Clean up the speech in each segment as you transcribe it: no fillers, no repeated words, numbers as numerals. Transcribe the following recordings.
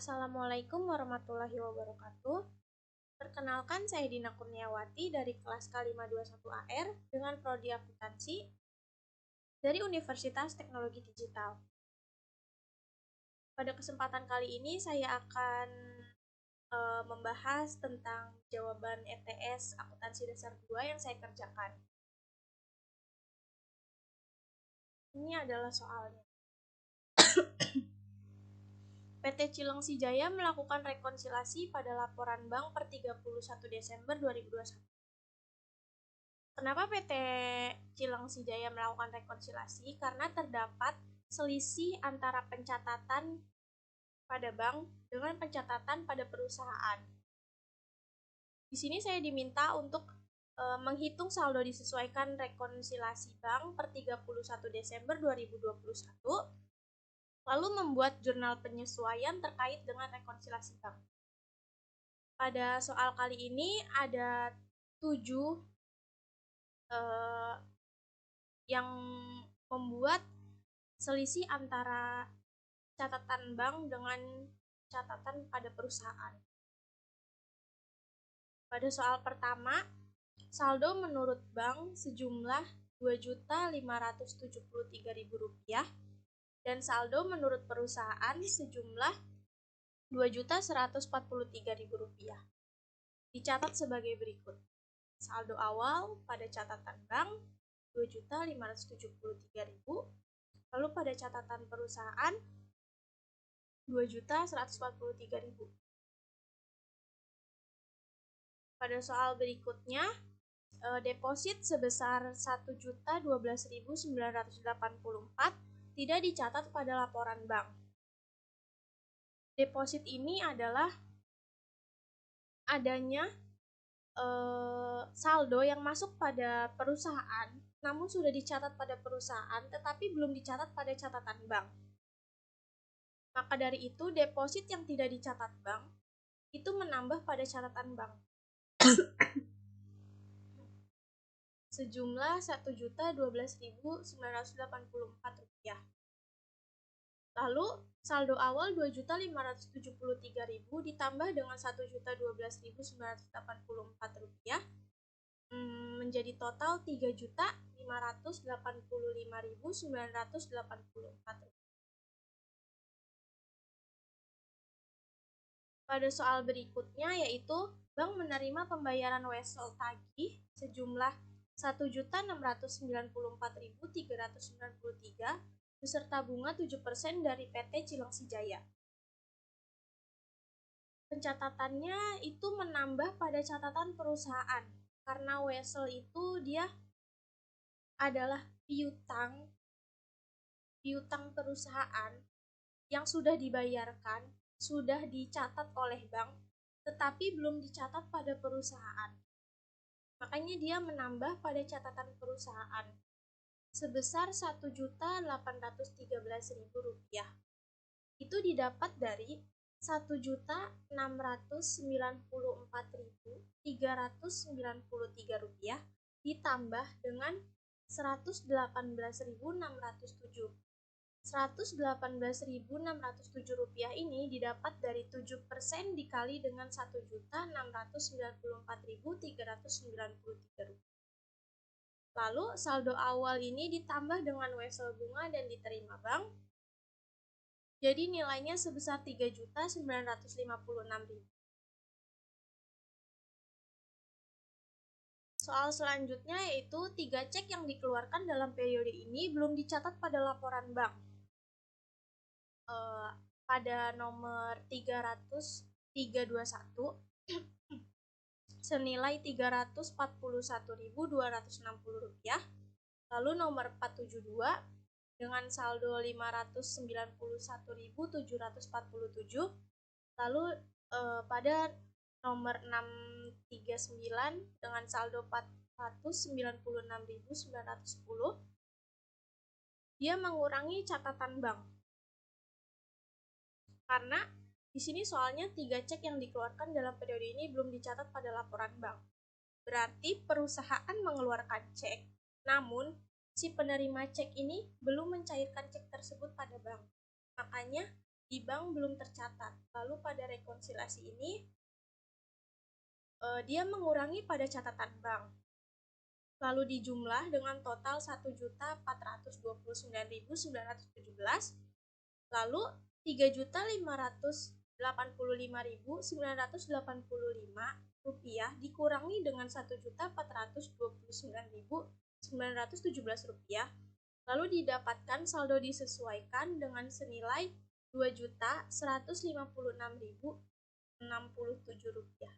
Assalamualaikum warahmatullahi wabarakatuh. Perkenalkan, saya Dina Kurniawati dari kelas K521 AR dengan prodi akuntansi dari Universitas Teknologi Digital. Pada kesempatan kali ini saya akan membahas tentang jawaban ETS Akuntansi Dasar 2 yang saya kerjakan. Ini adalah soalnya. PT Cilengsi Jaya melakukan rekonsiliasi pada laporan bank per 31 Desember 2021. Kenapa PT Cilengsi Jaya melakukan rekonsiliasi? Karena terdapat selisih antara pencatatan pada bank dengan pencatatan pada perusahaan. Di sini saya diminta untuk menghitung saldo disesuaikan rekonsiliasi bank per 31 Desember 2021, lalu membuat jurnal penyesuaian terkait dengan rekonsiliasi bank. Pada soal kali ini ada 7 yang membuat selisih antara catatan bank dengan catatan pada perusahaan. Pada soal pertama, saldo menurut bank sejumlah Rp2.573.000 dan saldo menurut perusahaan sejumlah Rp2.143.000. Dicatat sebagai berikut. Saldo awal pada catatan bank Rp2.573.000, lalu pada catatan perusahaan Rp2.143.000. Pada soal berikutnya, deposit sebesar Rp1.012.984 tidak dicatat pada laporan bank. Deposit ini adalah adanya saldo yang masuk pada perusahaan, namun sudah dicatat pada perusahaan tetapi belum dicatat pada catatan bank. Maka dari itu, deposit yang tidak dicatat bank itu menambah pada catatan bank sejumlah Rp1.012.984. Lalu saldo awal Rp2.573.000 ditambah dengan Rp1.012.984 menjadi total Rp3.585.984. Pada soal berikutnya, yaitu bank menerima pembayaran wesel tagih sejumlah Rp1.694.393 beserta bunga 7% dari PT Cilengsi Jaya. Pencatatannya itu menambah pada catatan perusahaan, karena wesel itu dia adalah piutang perusahaan yang sudah dibayarkan, sudah dicatat oleh bank, tetapi belum dicatat pada perusahaan. Makanya dia menambah pada catatan perusahaan sebesar Rp1.813.000. Itu didapat dari Rp1.694.393 ditambah dengan Rp118.607. Rp118.607 ini didapat dari 7% dikali dengan Rp1.694.393. Lalu saldo awal ini ditambah dengan wesel bunga dan diterima bank. Jadi nilainya sebesar Rp3.956.000. Soal selanjutnya yaitu 3 cek yang dikeluarkan dalam periode ini belum dicatat pada laporan bank. Pada nomor 321 senilai Rp341.260. Lalu nomor 472 dengan saldo Rp591.747. Lalu pada nomor 639 dengan saldo Rp496.910, dia mengurangi catatan bank. Karena di sini soalnya 3 cek yang dikeluarkan dalam periode ini belum dicatat pada laporan bank. Berarti perusahaan mengeluarkan cek, namun si penerima cek ini belum mencairkan cek tersebut pada bank. Makanya di bank belum tercatat. Lalu pada rekonsiliasi ini dia mengurangi pada catatan bank. Lalu dijumlah dengan total 1.429.917, lalu 3.585.985 rupiah dikurangi dengan 1.429.917 rupiah, lalu didapatkan saldo disesuaikan dengan senilai 2.156.067 rupiah.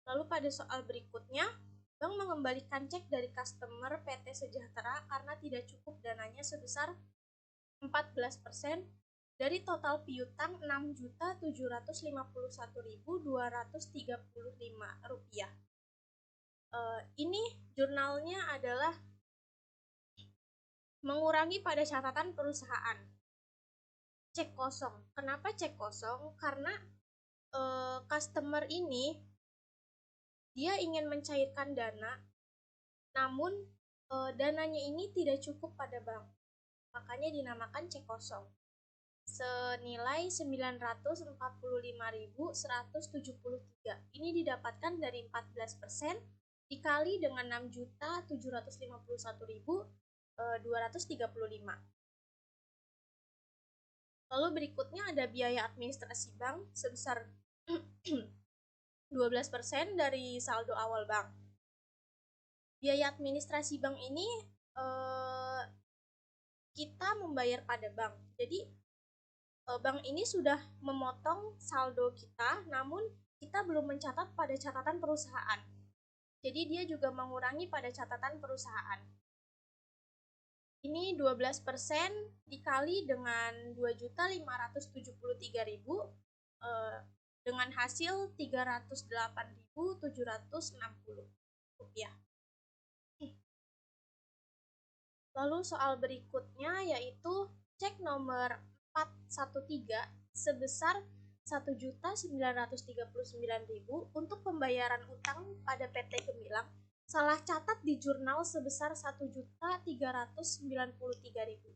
Lalu pada soal berikutnya, bank mengembalikan cek dari customer PT Sejahtera karena tidak cukup dananya sebesar 14% dari total piutang Rp6.751.235. Ini jurnalnya adalah mengurangi pada catatan perusahaan. Cek kosong. Kenapa cek kosong? Karena customer ini dia ingin mencairkan dana, namun dananya ini tidak cukup pada bank. Makanya dinamakan cek kosong. Senilai 945.173. Ini didapatkan dari 14% dikali dengan 6.751.235. Lalu berikutnya ada biaya administrasi bank sebesar 12% dari saldo awal bank. Biaya administrasi bank ini kita membayar pada bank. Jadi bank ini sudah memotong saldo kita, namun kita belum mencatat pada catatan perusahaan. Jadi dia juga mengurangi pada catatan perusahaan. Ini 12% dikali dengan 2.573.000 dengan hasil 308.760 rupiah. Lalu soal berikutnya yaitu cek nomor 413 sebesar 1.939.000 untuk pembayaran utang pada PT Gemilang salah catat di jurnal sebesar 1.393.000.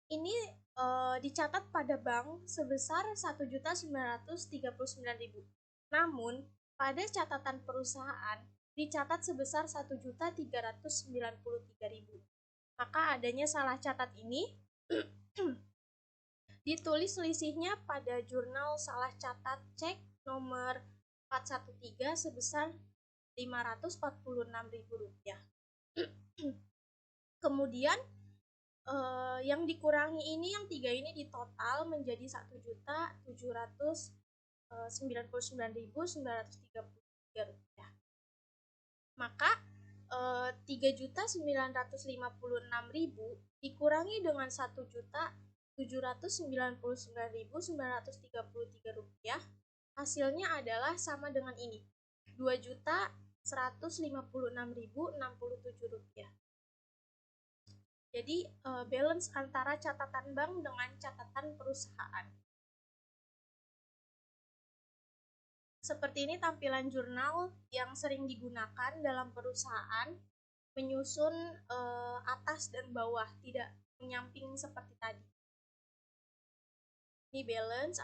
Ini dicatat pada bank sebesar 1.939.000. Namun pada catatan perusahaan dicatat sebesar 1.393.000. Maka adanya salah catat ini ditulis selisihnya pada jurnal salah catat cek nomor 413 sebesar Rp546.000. Kemudian yang dikurangi ini, yang 3 ini ditotal menjadi 1.799.933 rupiah. Maka 3.956.000 dikurangi dengan 1.799.933 rupiah, hasilnya adalah sama dengan ini, 2.156.067 rupiah. Jadi balance antara catatan bank dengan catatan perusahaan. Seperti ini tampilan jurnal yang sering digunakan dalam perusahaan, menyusun atas dan bawah, tidak menyamping seperti tadi. Ini balance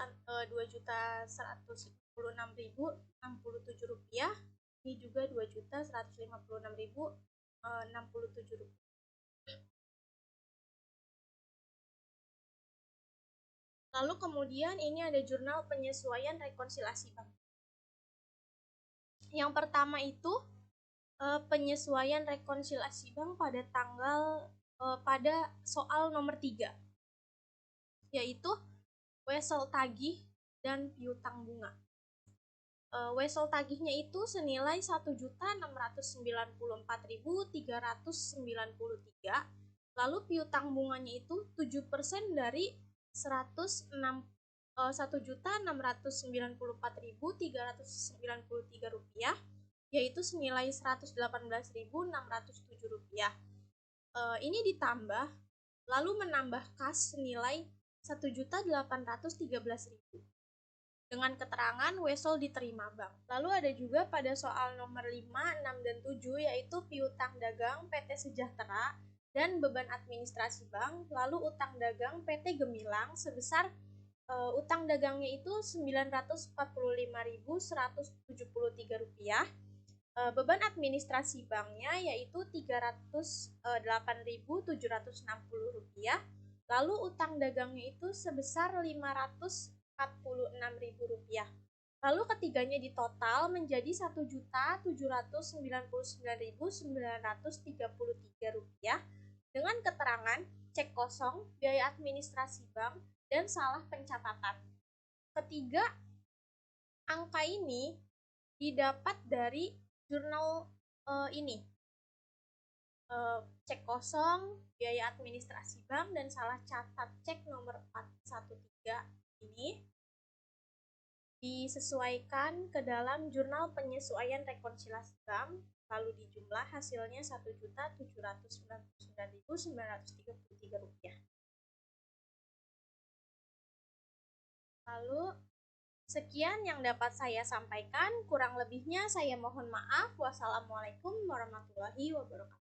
2.156.067 rupiah. Ini juga 2.156.067 rupiah. Lalu kemudian ini ada jurnal penyesuaian rekonsiliasi bank. Yang pertama itu penyesuaian rekonsiliasi bank pada pada soal nomor 3, yaitu wesel tagih dan piutang bunga. Wesel tagihnya itu senilai 1.094.393, lalu piutang bunganya itu 7% dari 1.694.393 rupiah, yaitu senilai 118.607 rupiah. Ini ditambah lalu menambah kas senilai 1.813.000 dengan keterangan wesel diterima bank. Lalu ada juga pada soal nomor 5, 6, dan 7 yaitu piutang dagang PT Sejahtera dan beban administrasi bank. Lalu utang dagang PT Gemilang sebesar utang dagangnya itu Rp945.173. Beban administrasi banknya yaitu Rp308.760. Lalu utang dagangnya itu sebesar Rp546.000. Lalu ketiganya di total menjadi Rp1.799.933 dengan keterangan cek kosong, biaya administrasi bank, dan salah pencatatan. Ketiga angka ini didapat dari jurnal ini. Cek kosong, biaya administrasi bank, dan salah catat cek nomor 413 ini disesuaikan ke dalam jurnal penyesuaian rekonsiliasi bank, lalu dijumlah hasilnya Rp1.799.933. Lalu sekian yang dapat saya sampaikan, kurang lebihnya saya mohon maaf. Wassalamualaikum warahmatullahi wabarakatuh.